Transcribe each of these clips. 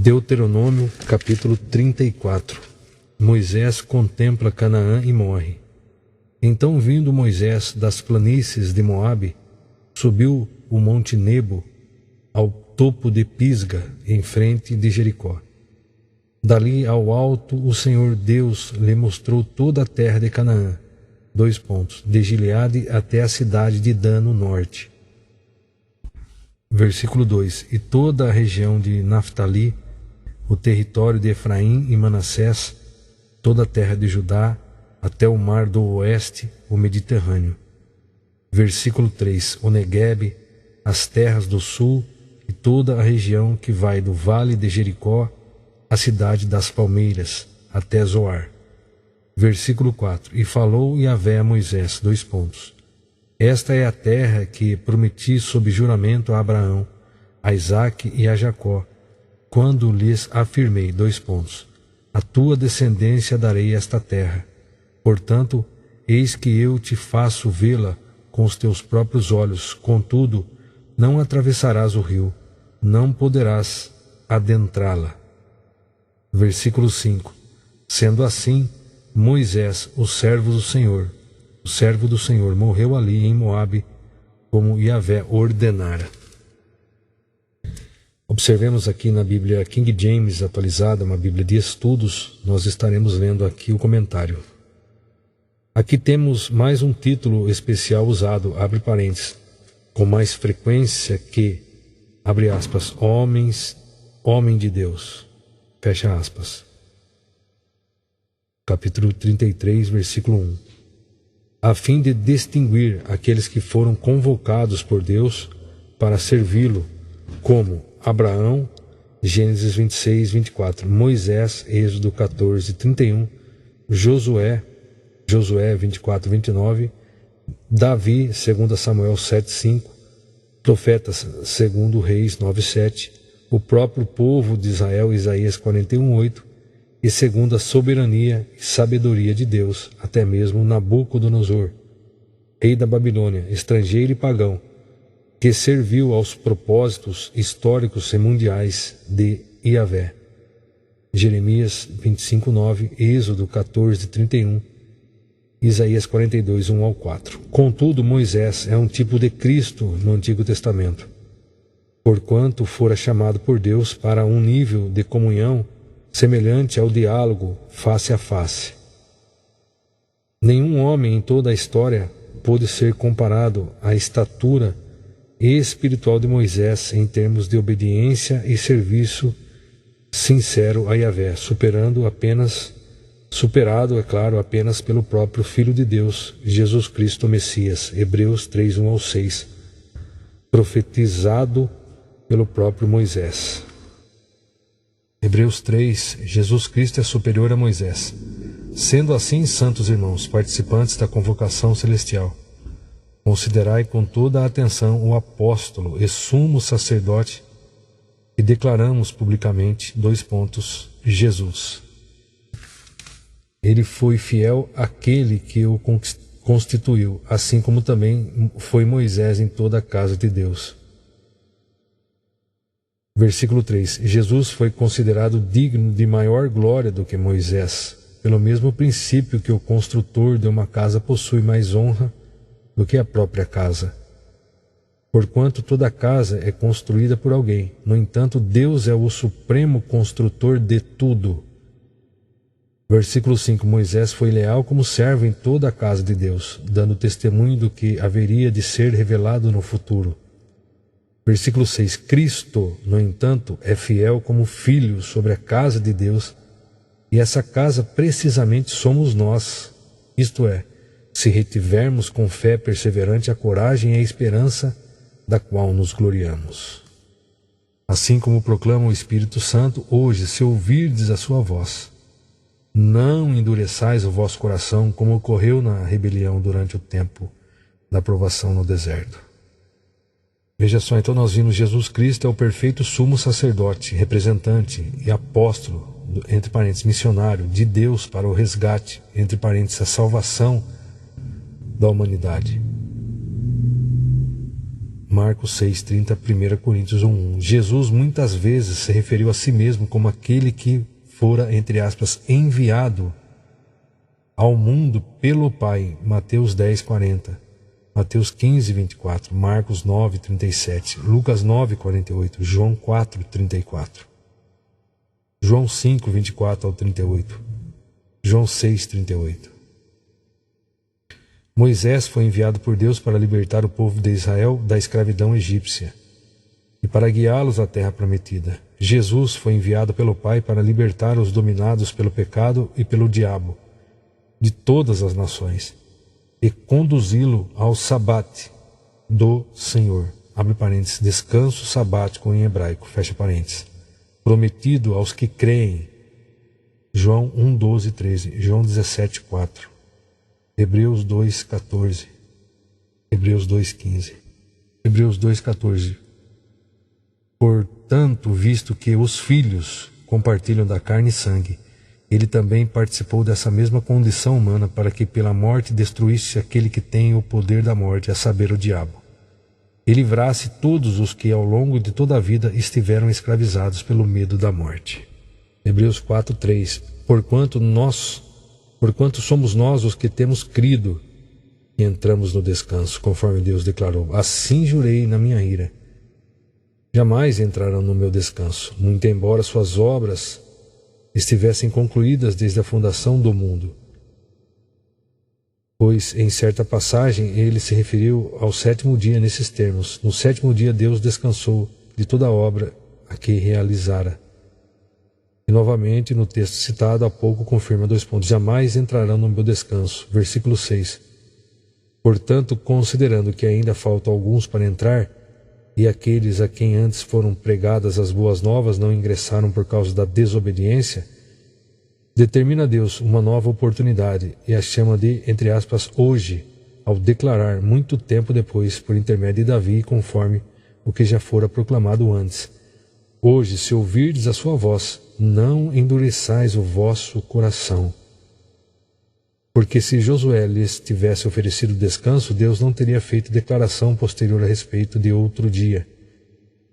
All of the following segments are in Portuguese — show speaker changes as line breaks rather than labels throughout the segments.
Deuteronômio, capítulo 34. Moisés contempla Canaã e morre. Então, vindo Moisés das planícies de Moabe, subiu o monte Nebo ao topo de Pisga, em frente de Jericó. Dali ao alto, o Senhor Deus lhe mostrou toda a terra de Canaã, de Gileade até a cidade de Dan no norte. Versículo 2: E toda a região de Naftali, o território de Efraim e Manassés, toda a terra de Judá, até o mar do oeste, o Mediterrâneo. Versículo 3: O Neguebe, as terras do sul e toda a região que vai do vale de Jericó, a cidade das palmeiras, até Zoar. Versículo 4: E falou Yahvé a Moisés, Esta é a terra que prometi sob juramento a Abraão, a Isaque e a Jacó, quando lhes afirmei, a tua descendência darei esta terra. Portanto, eis que eu te faço vê-la com os teus próprios olhos, contudo, não atravessarás o rio, não poderás adentrá-la. Versículo 5: Sendo assim, Moisés, o servo do Senhor, morreu ali em Moabe, como Yahvé ordenara. Observemos aqui na Bíblia King James atualizada, uma Bíblia de estudos, nós estaremos lendo aqui o comentário. Aqui temos mais um título especial usado, abre parênteses, com mais frequência que, abre aspas, homem de Deus, fecha aspas. Capítulo 33, versículo 1. A fim de distinguir aqueles que foram convocados por Deus para servi-lo, como Abraão, Gênesis 26, 24, Moisés, Êxodo 14, 31, Josué 24, 29, Davi, 2 Samuel 7, 5, profetas, 2 Reis 9, 7, o próprio povo de Israel, Isaías 41, 8, e segundo a soberania e sabedoria de Deus, até mesmo Nabucodonosor, rei da Babilônia, estrangeiro e pagão, que serviu aos propósitos históricos e mundiais de Yahvé. Jeremias 25, 9, Êxodo 14, 31, Isaías 42, 1 ao 4. Contudo, Moisés é um tipo de Cristo no Antigo Testamento, porquanto fora chamado por Deus para um nível de comunhão semelhante ao diálogo face a face. Nenhum homem em toda a história pôde ser comparado à estatura espiritual de Moisés em termos de obediência e serviço sincero a Yahvé, superado, apenas pelo próprio Filho de Deus, Jesus Cristo Messias, Hebreus 3, 1 ao 6, profetizado pelo próprio Moisés. Hebreus 3, Jesus Cristo é superior a Moisés. Sendo assim, santos irmãos, participantes da convocação celestial, considerai com toda a atenção o apóstolo e sumo sacerdote que declaramos publicamente, Jesus. Ele foi fiel àquele que o constituiu, assim como também foi Moisés em toda a casa de Deus. Versículo 3. Jesus foi considerado digno de maior glória do que Moisés, pelo mesmo princípio que o construtor de uma casa possui mais honra do que a própria casa. Porquanto toda casa é construída por alguém, no entanto, Deus é o supremo construtor de tudo. Versículo 5. Moisés foi leal como servo em toda a casa de Deus, dando testemunho do que haveria de ser revelado no futuro. Versículo 6. Cristo, no entanto, é fiel como filho sobre a casa de Deus, e essa casa precisamente somos nós, isto é, se retivermos com fé perseverante a coragem e a esperança da qual nos gloriamos. Assim como proclama o Espírito Santo, hoje, se ouvirdes a sua voz, não endureçais o vosso coração, como ocorreu na rebelião durante o tempo da provação no deserto. Veja só, então nós vimos Jesus Cristo é o perfeito sumo sacerdote, representante e apóstolo, entre parênteses, missionário, de Deus para o resgate, entre parênteses, a salvação da humanidade. Marcos 6:30, 1 Coríntios 1:1. Jesus muitas vezes se referiu a si mesmo como aquele que fora, entre aspas, enviado ao mundo pelo Pai. Mateus 10:40, Mateus 15:24, Marcos 9:37, Lucas 9:48, João 4:34, João 5:24 ao 38, João 6:38. Moisés foi enviado por Deus para libertar o povo de Israel da escravidão egípcia e para guiá-los à terra prometida. Jesus foi enviado pelo Pai para libertar os dominados pelo pecado e pelo diabo de todas as nações e conduzi-lo ao sabate do Senhor, abre parênteses, descanso sabático em hebraico, fecha parênteses, prometido aos que creem. João 1:12-13, João 17:4, Hebreus 2:14, Hebreus 2:15, Hebreus 2:14. Portanto, visto que os filhos compartilham da carne e sangue, ele também participou dessa mesma condição humana para que pela morte destruísse aquele que tem o poder da morte, a saber, o diabo, e livrasse todos os que ao longo de toda a vida estiveram escravizados pelo medo da morte. Hebreus 4:3. Porquanto somos nós os que temos crido e entramos no descanso, conforme Deus declarou: assim jurei na minha ira, jamais entrarão no meu descanso, muito embora suas obras estivessem concluídas desde a fundação do mundo. Pois em certa passagem ele se referiu ao sétimo dia nesses termos: no sétimo dia Deus descansou de toda a obra a que realizara. E novamente no texto citado há pouco confirma 2 pontos: jamais entrarão no meu descanso. Versículo 6. Portanto, considerando que ainda faltam alguns para entrar, e aqueles a quem antes foram pregadas as boas novas não ingressaram por causa da desobediência, determina Deus uma nova oportunidade e a chama de, entre aspas, hoje, ao declarar muito tempo depois, por intermédio de Davi, conforme o que já fora proclamado antes: hoje, se ouvirdes a sua voz, não endureçais o vosso coração. Porque se Josué lhes tivesse oferecido descanso, Deus não teria feito declaração posterior a respeito de outro dia.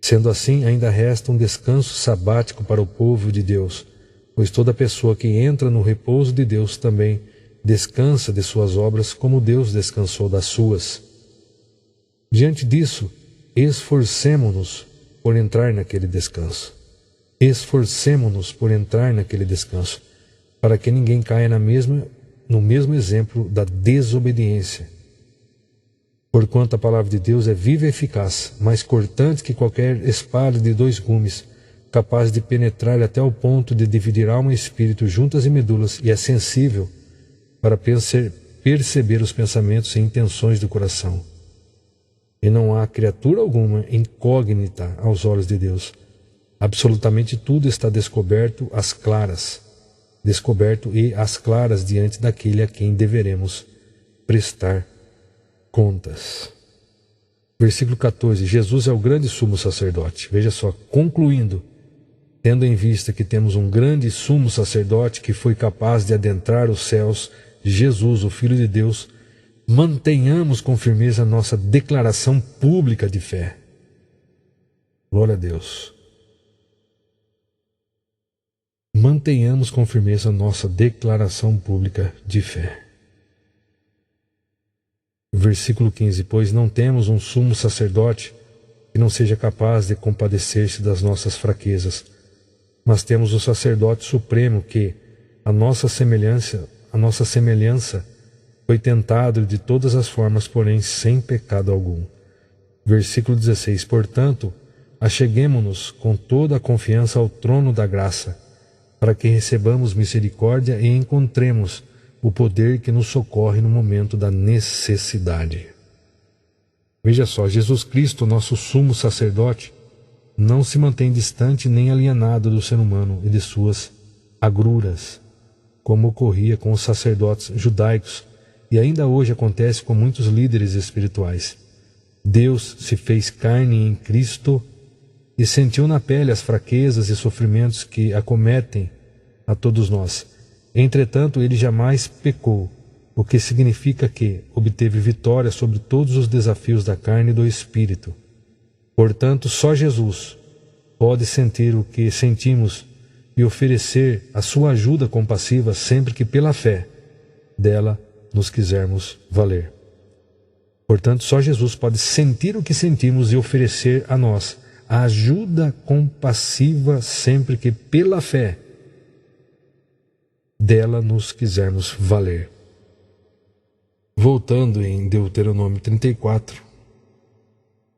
Sendo assim, ainda resta um descanso sabático para o povo de Deus, pois toda pessoa que entra no repouso de Deus também descansa de suas obras, como Deus descansou das suas. Diante disso, esforcemo-nos por entrar naquele descanso. Esforcemo-nos por entrar naquele descanso, para que ninguém caia no mesmo exemplo da desobediência. Porquanto a palavra de Deus é viva e eficaz, mais cortante que qualquer espada de 2 gumes, capaz de penetrar até o ponto de dividir alma e espírito, juntas e medulas, e é sensível para perceber os pensamentos e intenções do coração. E não há criatura alguma incógnita aos olhos de Deus. Absolutamente tudo está descoberto às claras diante daquele a quem deveremos prestar contas. Versículo 14. Jesus é o grande sumo sacerdote. Veja só, concluindo, tendo em vista que temos um grande sumo sacerdote que foi capaz de adentrar os céus, Jesus, o Filho de Deus, mantenhamos com firmeza a nossa declaração pública de fé. Glória a Deus. Mantenhamos com firmeza a nossa declaração pública de fé. Versículo 15. Pois não temos um sumo sacerdote que não seja capaz de compadecer-se das nossas fraquezas, mas temos o sacerdote supremo que, a nossa semelhança, foi tentado de todas as formas, porém sem pecado algum. Versículo 16. Portanto, acheguemo-nos com toda a confiança ao trono da graça, para que recebamos misericórdia e encontremos o poder que nos socorre no momento da necessidade. Veja só, Jesus Cristo, nosso sumo sacerdote, não se mantém distante nem alienado do ser humano e de suas agruras, como ocorria com os sacerdotes judaicos e ainda hoje acontece com muitos líderes espirituais. Deus se fez carne em Cristo e sentiu na pele as fraquezas e sofrimentos que acometem a todos nós. Entretanto, ele jamais pecou, o que significa que obteve vitória sobre todos os desafios da carne e do espírito. Portanto, só Jesus pode sentir o que sentimos e oferecer a sua ajuda compassiva sempre que pela fé dela nos quisermos valer. Portanto, só Jesus pode sentir o que sentimos e oferecer a nós a ajuda compassiva sempre que pela fé dela nos quisermos valer. Voltando em Deuteronômio 34,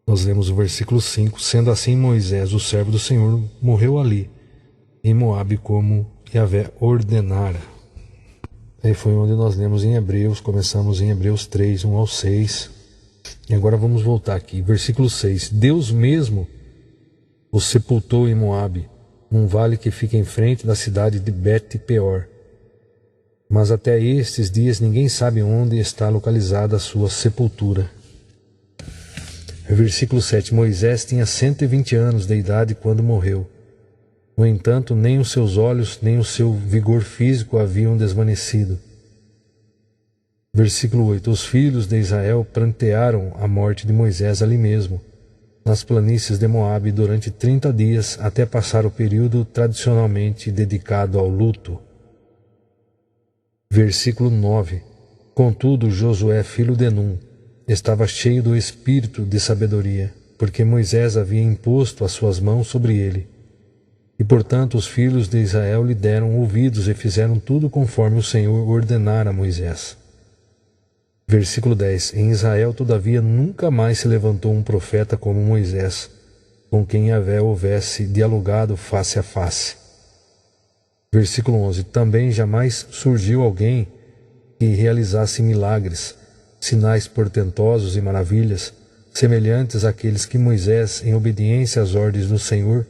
nós lemos o versículo 5: Sendo assim, Moisés, o servo do Senhor, morreu ali, em Moabe, como Yahvé ordenara. Aí foi onde nós lemos em Hebreus, começamos em Hebreus 3, 1 ao 6. E agora vamos voltar aqui, versículo 6. Deus mesmo o sepultou em Moabe, num vale que fica em frente da cidade de Bet-peor. Mas até estes dias ninguém sabe onde está localizada a sua sepultura. Versículo 7. Moisés tinha 120 anos de idade quando morreu. No entanto, nem os seus olhos, nem o seu vigor físico haviam desvanecido. Versículo 8. Os filhos de Israel prantearam a morte de Moisés ali mesmo, nas planícies de Moabe, durante 30 dias, até passar o período tradicionalmente dedicado ao luto. Versículo 9. Contudo, Josué, filho de Num, estava cheio do espírito de sabedoria, porque Moisés havia imposto as suas mãos sobre ele. E, portanto, os filhos de Israel lhe deram ouvidos e fizeram tudo conforme o Senhor ordenara a Moisés. Versículo 10. Em Israel, todavia, nunca mais se levantou um profeta como Moisés, com quem Yahvé houvesse dialogado face a face. Versículo 11. Também jamais surgiu alguém que realizasse milagres, sinais portentosos e maravilhas, semelhantes àqueles que Moisés, em obediência às ordens do Senhor,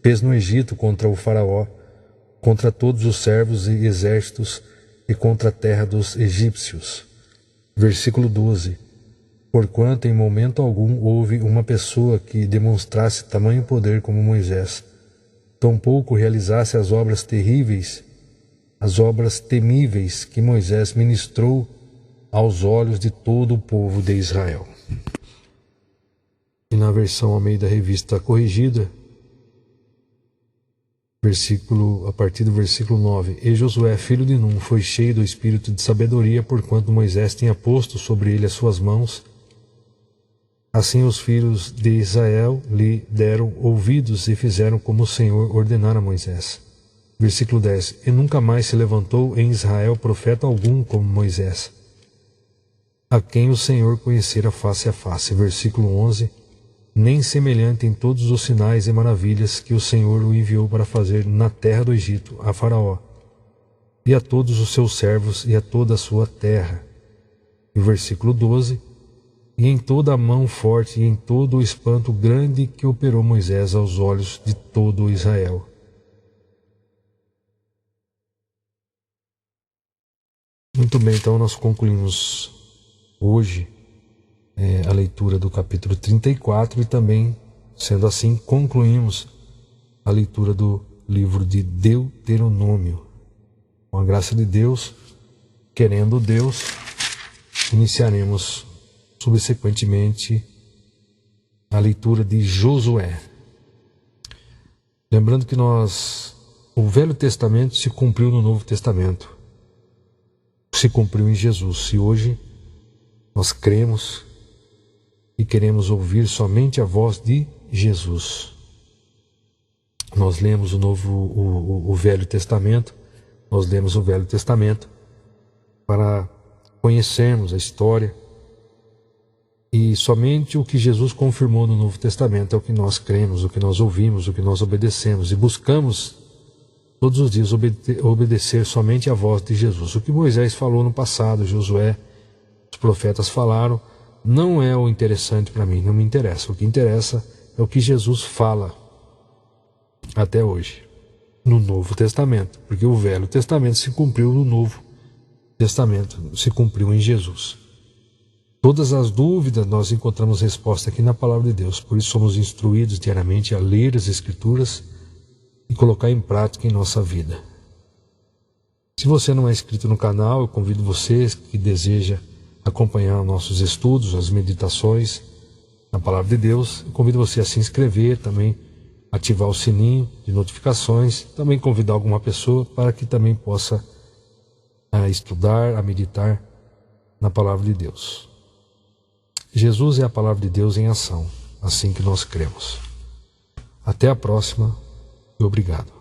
fez no Egito contra o faraó, contra todos os servos e exércitos e contra a terra dos egípcios. Versículo 12. Porquanto em momento algum houve uma pessoa que demonstrasse tamanho poder como Moisés, tampouco realizasse as obras terríveis, as obras temíveis que Moisés ministrou aos olhos de todo o povo de Israel. E na versão Almeida Revista Corrigida, a partir do versículo 9: E Josué, filho de Num, foi cheio do espírito de sabedoria, porquanto Moisés tinha posto sobre ele as suas mãos. Assim os filhos de Israel lhe deram ouvidos e fizeram como o Senhor ordenara a Moisés. Versículo 10. E nunca mais se levantou em Israel profeta algum como Moisés, a quem o Senhor conhecera face a face. Versículo 11. Nem semelhante em todos os sinais e maravilhas que o Senhor o enviou para fazer na terra do Egito, a Faraó, e a todos os seus servos e a toda a sua terra. E versículo 12. E em toda a mão forte e em todo o espanto grande que operou Moisés aos olhos de todo Israel. Muito bem, então nós concluímos hoje a leitura do capítulo 34 e também, sendo assim, concluímos a leitura do livro de Deuteronômio. Com a graça de Deus, querendo Deus, iniciaremos subsequentemente a leitura de Josué. Lembrando que o Velho Testamento se cumpriu no Novo Testamento, se cumpriu em Jesus, e hoje nós cremos e queremos ouvir somente a voz de Jesus. Nós lemos o Velho Testamento, nós lemos o Velho Testamento para conhecermos a história, e somente o que Jesus confirmou no Novo Testamento é o que nós cremos, o que nós ouvimos, o que nós obedecemos, e buscamos todos os dias obedecer somente a voz de Jesus. O que Moisés falou no passado, Josué, os profetas falaram, não é o interessante para mim, não me interessa. O que interessa é o que Jesus fala até hoje, no Novo Testamento, porque o Velho Testamento se cumpriu no Novo Testamento, se cumpriu em Jesus. Todas as dúvidas nós encontramos resposta aqui na Palavra de Deus, por isso somos instruídos diariamente a ler as Escrituras e colocar em prática em nossa vida. Se você não é inscrito no canal, eu convido você que deseja acompanhar nossos estudos, as meditações, na Palavra de Deus. Eu convido você a se inscrever também, ativar o sininho de notificações, também convidar alguma pessoa para que também possa estudar, a meditar na Palavra de Deus. Jesus é a Palavra de Deus em ação, assim que nós cremos. Até a próxima e obrigado.